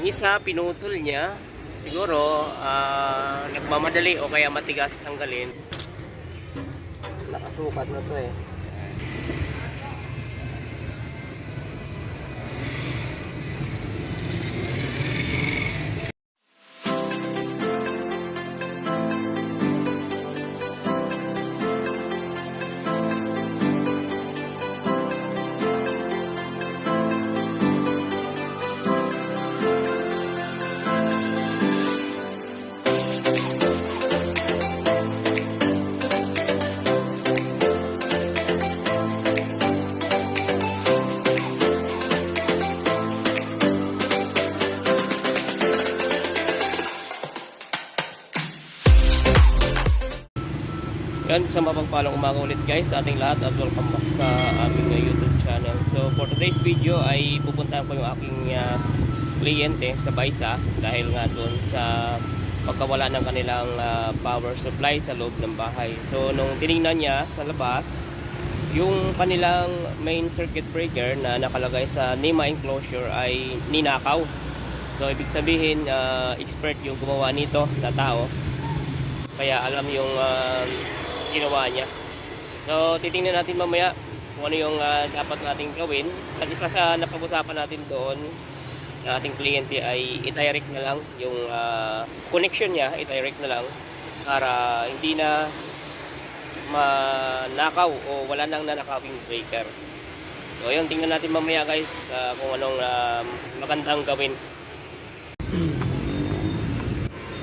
Yung isa, pinutol niya. Siguro, nagmamadali o kaya matigas tanggalin. Nakasukat na to eh. Yan, sa mapagpalang umaga ulit guys sa ating lahat at welcome back sa aming YouTube channel. So for today's video ay pupuntahan ko yung aking kliyente sa Baysa dahil nga doon sa pagkawala ng kanilang power supply sa loob ng bahay. So nung tinignan niya sa labas yung kanilang main circuit breaker na nakalagay sa NEMA enclosure ay ninakaw. So ibig sabihin expert yung gumawa nito na tao, kaya alam yung ginawa niya. So titingnan natin mamaya kung ano yung dapat nating gawin. At isa sa napag-usapan natin doon na ating kliyente ay i-direct na lang yung connection niya, i-direct na lang para hindi na manakaw o wala nang nanakawing breaker. So yun, tingnan natin mamaya guys kung anong magandang gawin.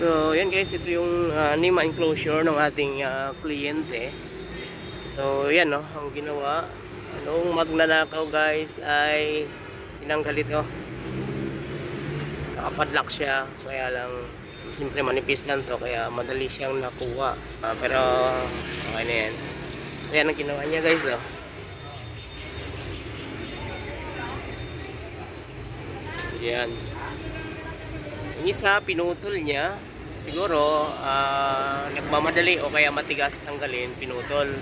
So yan guys, ito yung NEMA enclosure ng ating kliyente. So yan no, ang ginawa nung magnanakaw guys ay tinanggal ito. Nakapadlock siya, kaya lang siyempre manipis lang to kaya madali siyang nakuha. Pero okay na yan. So yan ang ginawa niya guys oh. Yan. Yung isa, pinutol niya. Siguro, nagmamadali o kaya matigas tanggalin, pinutol.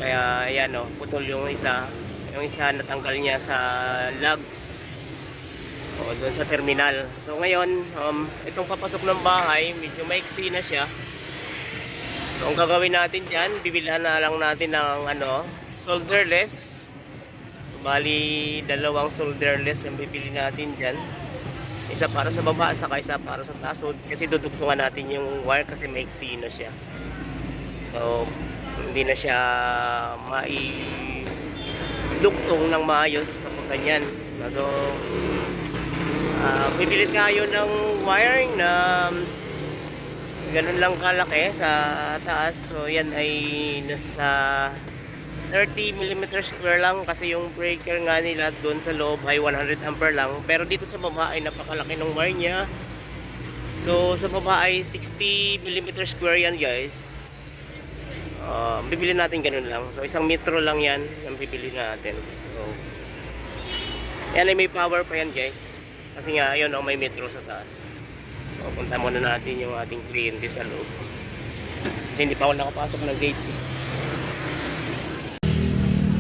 Kaya, ayan o, putol yung isa. Yung isa natanggal niya sa lugs. O, doon sa terminal. So, ngayon, itong papasok ng bahay, medyo maiksi na siya. So, ang gagawin natin dyan, bibilhan na lang natin ng, solderless. So, bali, dalawang solderless ang bibili natin dyan. Isa para sa baba, saka isa para sa taas. Kasi dudugtungan natin yung wire kasi maiksi na siya. So, hindi na siya maidugtong ng maayos kapag ganyan. So, bibilit kayo ng wiring na ganun lang kalaki sa taas. So, yan ay nasa 30mm square lang kasi yung breaker nga nila doon sa loob ay 100 ampere lang, pero dito sa baba ay napakalaki ng wire niya. So sa baba ay 60mm square yan guys. Bibili natin ganun lang. So 1 metro lang yan ang bibili natin. So yan ay may power pa yan guys, kasi nga yun may metro sa taas. So punta muna natin yung ating kliyente sa loob kasi hindi pa ako nakapasok ng gate.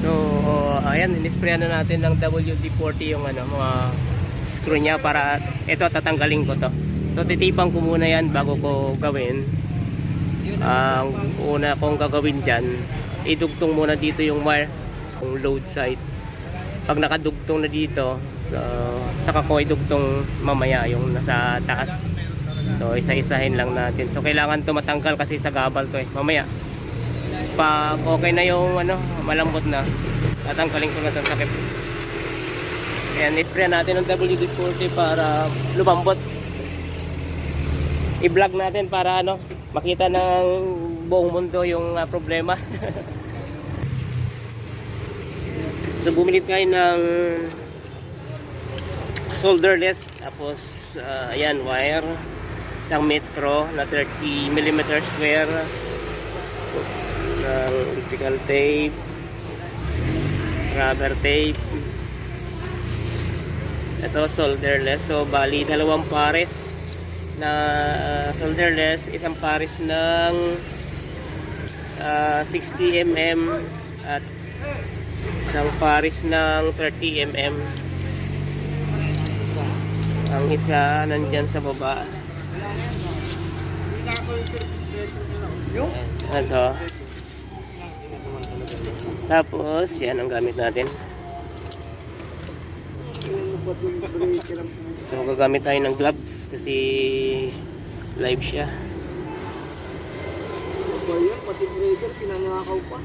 So, ayan, inisprayan na natin ng WD-40 yung mga screw niya para ito tatanggalin ko to. So, titipang ko muna yan bago ko gawin. Ang una kong gagawin dyan, idugtong muna dito yung wire, yung load side. Pag nakadugtong na dito, so, saka ko idugtong mamaya yung nasa taas. So, isa-isahin lang natin. So, kailangan to matanggal kasi sa gabal to eh. Mamaya pag okay na yung malambot na, tatanggalin ko na itong takip. Ayan, i-spray natin ng WD-40 para lumambot. I-vlog natin para makita ng buong mundo yung problema. So bumilit kayo ng solderless, tapos ayan, wire 1 metro na 30mm square ng electrical tape, rubber tape. Ito solderless, so bali 2 pares na solderless, 1 pares ng 60mm at 1 pares ng 30mm. Ang isa nandyan sa baba. Ito. Tapos, yan ang gamit natin. So, gagamit tayo ng gloves kasi live siya. Pati breaker, pinangakaw pa.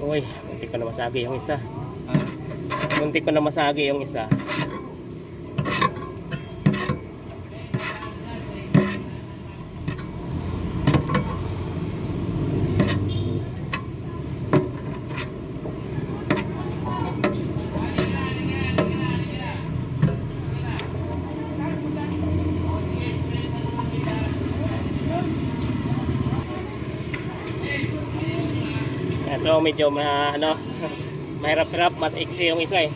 Uy, muntik ko na masagi yung isa. Muntik ko na masagi yung isa. Ito medyo mahirap-hirap, mat-iksi yung isa eh.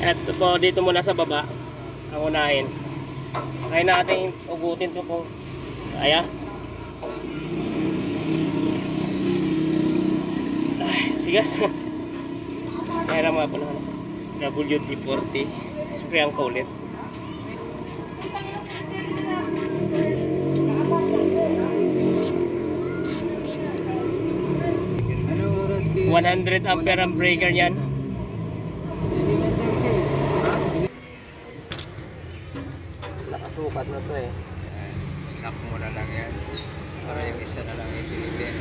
Ito po, dito muna sa baba ang unahin. Kaya natin ugutin to kung kaya. Tigas. Kaya mga po na WD-40 spray ang ulit. Ano oras kayo? 100 ampere ang breaker niyan. Nakasukat na to eh. Knock mo na lang yan. Para yung isa na lang ipilitin.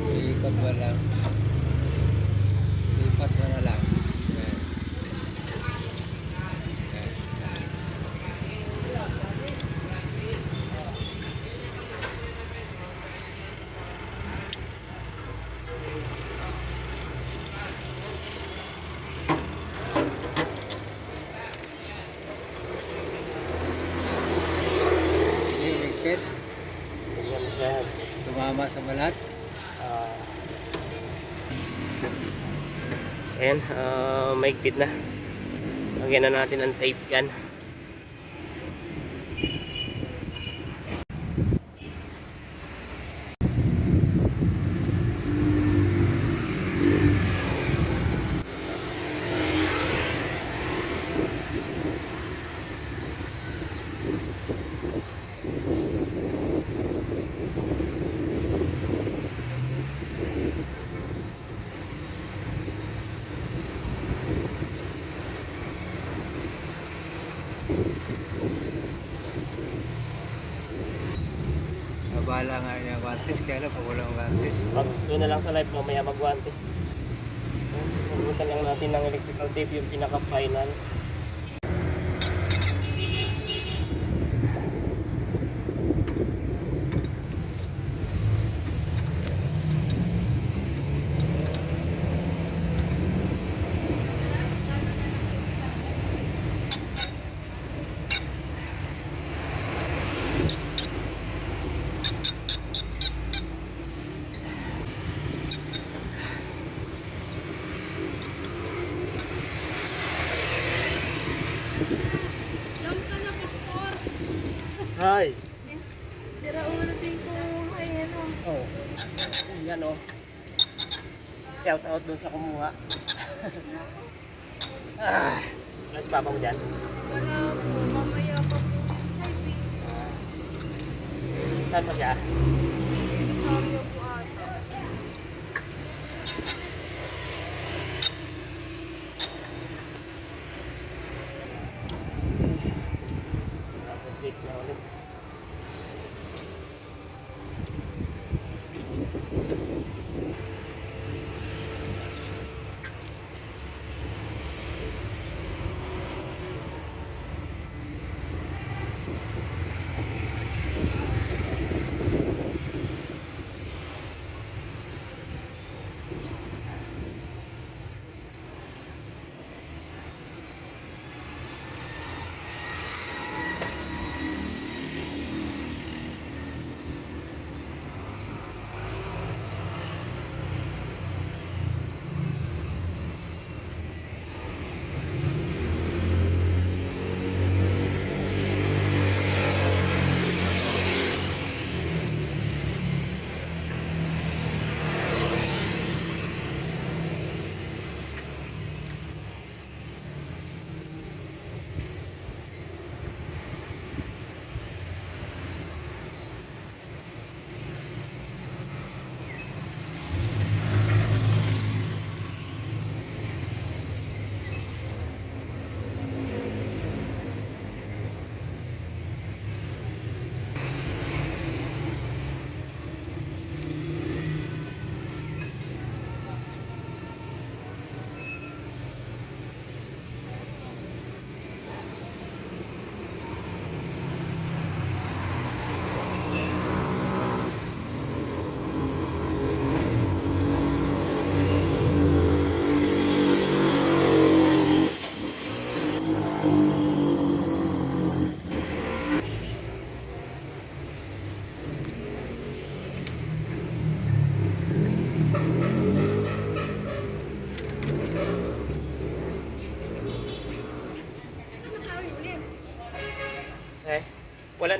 Iipat mo lang. Iipat mo na lang. Higpit. Tumama sa balat. So yan, maigpit na. Lagyan na natin ang tape yan. Abala nga niya guantes, kaya lang pag walang guantes. Doon na lang sa live, mamaya magwantes. Pumunta lang natin ng electrical tape, yung pinaka-final. Yung ka na pastor. Hi! Tira ulo din ko ay ano. Oh. Yan oh. Shout out dun sa kumuha. Mas papa mo dyan? Wala po, mamaya pa po. Saan pa siya? Sorry po ata. Update na ulit.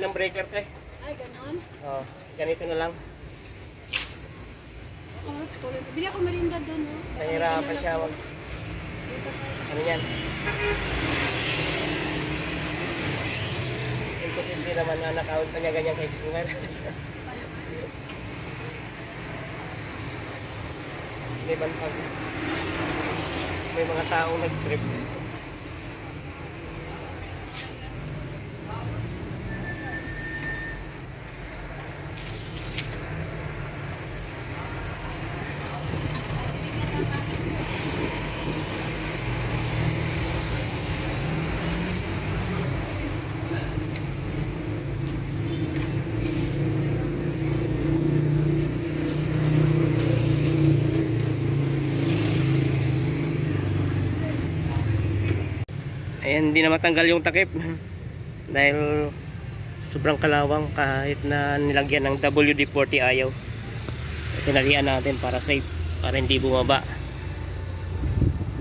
ng breaker te. Ay, ganon. Oh, ganito na lang. Oh, tulad. Bili ako merinda doon, no? Nahirapan siya mag... Ano yan? Imposible naman na nakaunt pa niya ganyan ka-explainer. Hindi man pag may mga taong nag-trip. Ayan, hindi na matanggal yung takip dahil sobrang kalawang kahit na nilagyan ng WD-40 ayaw. Tinalian natin para safe, para hindi bumaba.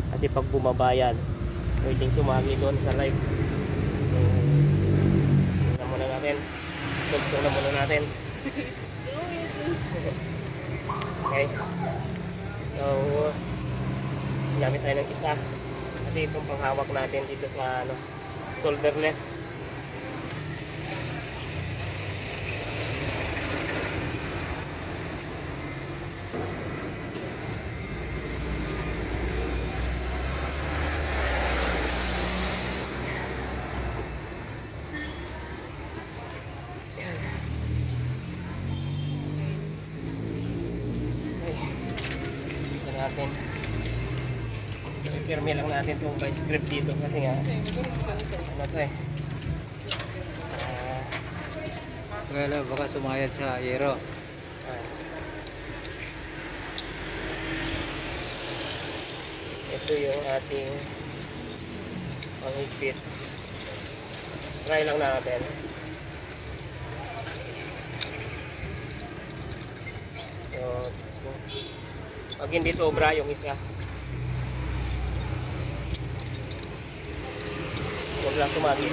Kasi pag bumaba yan, pwedeng sumagi doon sa live. So, na muna natin. Tugtog na muna natin. Okay. So, gamit tayo ng isa. Kasi itong panghawak natin dito sa ano, solderless. Ito natin. Pirmi lang natin itong vice grip dito kasi nga ano to eh. Kaya baka sumayad sa yero. Ito yung ating panghigpit. Try lang natin. So, pag hindi sobra yung isa, huwag lang tumagi.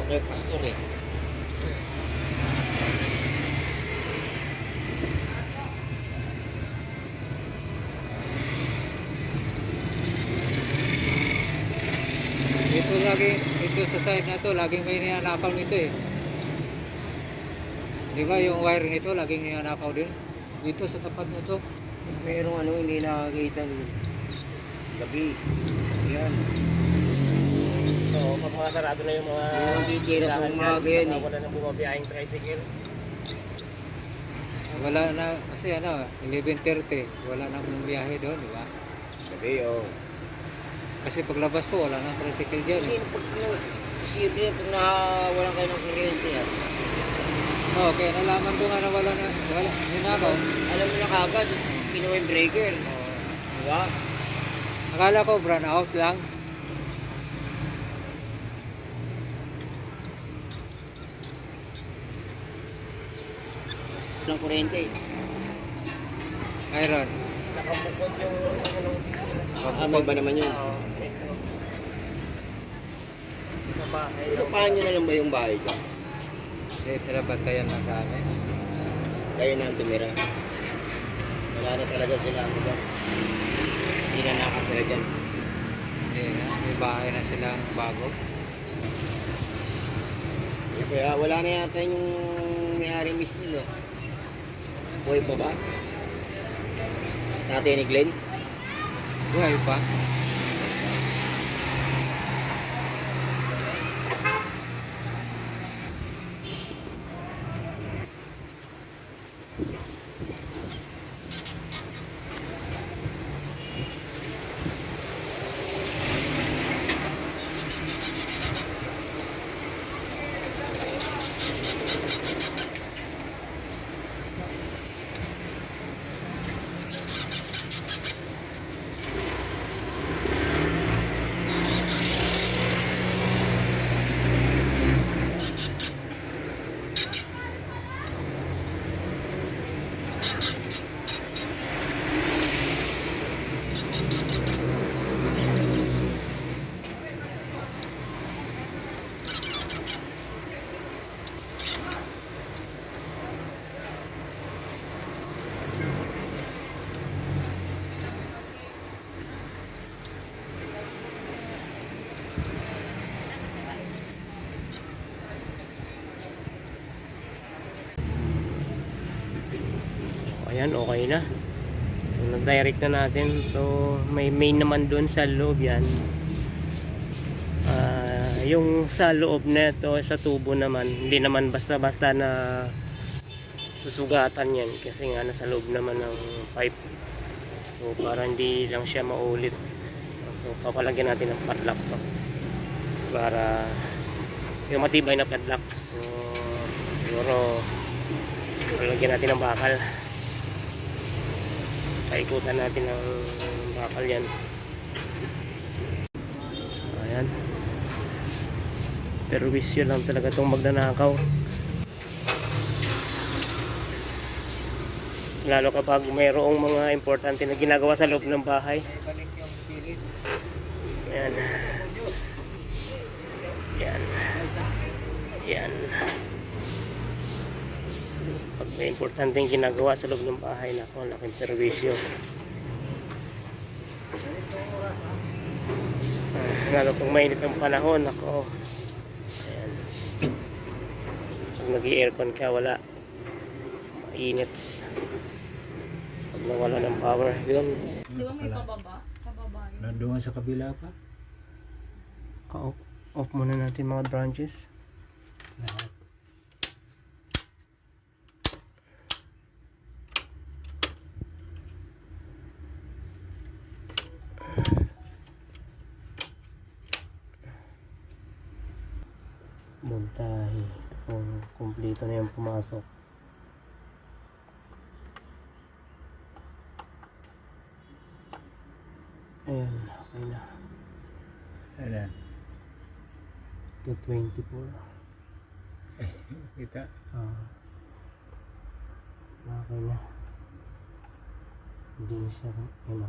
Okay, pastor eh. Ito lagi, ito sa side na to, laging may ninanakaw nito eh. Di ba yung wire nito, laging ninanakaw din? Dito sa tapat na to. Merong ano hindi nakakita ng gabi. Yan. So, pag mga sarado na yung mga Yung titira sa tindahan umaga dyan, yan eh. saka wala nang bumabiyahing tricycle. Wala na, kasi ano, 11:30, wala nang biyahe doon, di ba? Gabi, oh. Kasi paglabas ko, wala nang tricycle dyan Hindi, eh. pag posible pag nawalan kayo ng kuryente yan. Oo, kaya nalaman ko nga na wala, ninakaw. Alam mo na kagad, pinuha yung breaker. Diba? Akala ko brown out lang. Ng kuryente. Iron. Nakabukod yung ano, May ba naman yun? ito. Sa bahay. Paano nyo na lang ba yung bahay dyan? Kasi pinabantayan lang sa amin. Kayo na ang tumira. Wala na talaga sila ako dyan. Hindi na nakatira dyan. Hindi na, may bahay na silang bago. Kaya wala na yata yung may-ari mismo, no? Buhay pa ba? Tatay ni Glenn? Buhay pa. ayan, okay na. So nag-direct na natin. So may main naman doon sa loob yan. Yung sa loob nito sa tubo naman, hindi naman basta-basta na susugatan yan kasi nga nasa loob naman ng pipe. So para hindi lang siya maulit. So papalagyan natin ng padlock to para yung matibay na padlock. So siguro palagyan natin ng bakal. Paikutan natin ng bakal yan. Ayan. Pero wisyo lang talaga itong magnanakaw. Lalo kapag mayroong mga importante na ginagawa sa loob ng bahay. Ibalik yung pilit. Ayan. Ayan. Ayan. Pag may importante yung ginagawa sa loob ng bahay, nako, laking servisyo. Lalo pag mainit ang panahon, nako. Ayan. Pag nag-i-aircon ka, wala. Mainit. Pag nawala ng power, yun. Di ba may pababa? Pababa yun. Nandungan sa kabila pa. Off muna natin mga branches. Lahat. Montahe kung kumpleto na yung pumasok. Ayan, okay na. Ayan. 224. Kita. Okay na. Hindi na siya, yun na.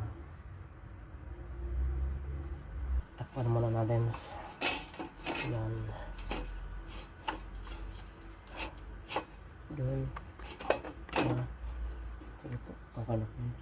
Takpan muna natin. Yan. Doon. Sige po, pakalok yun.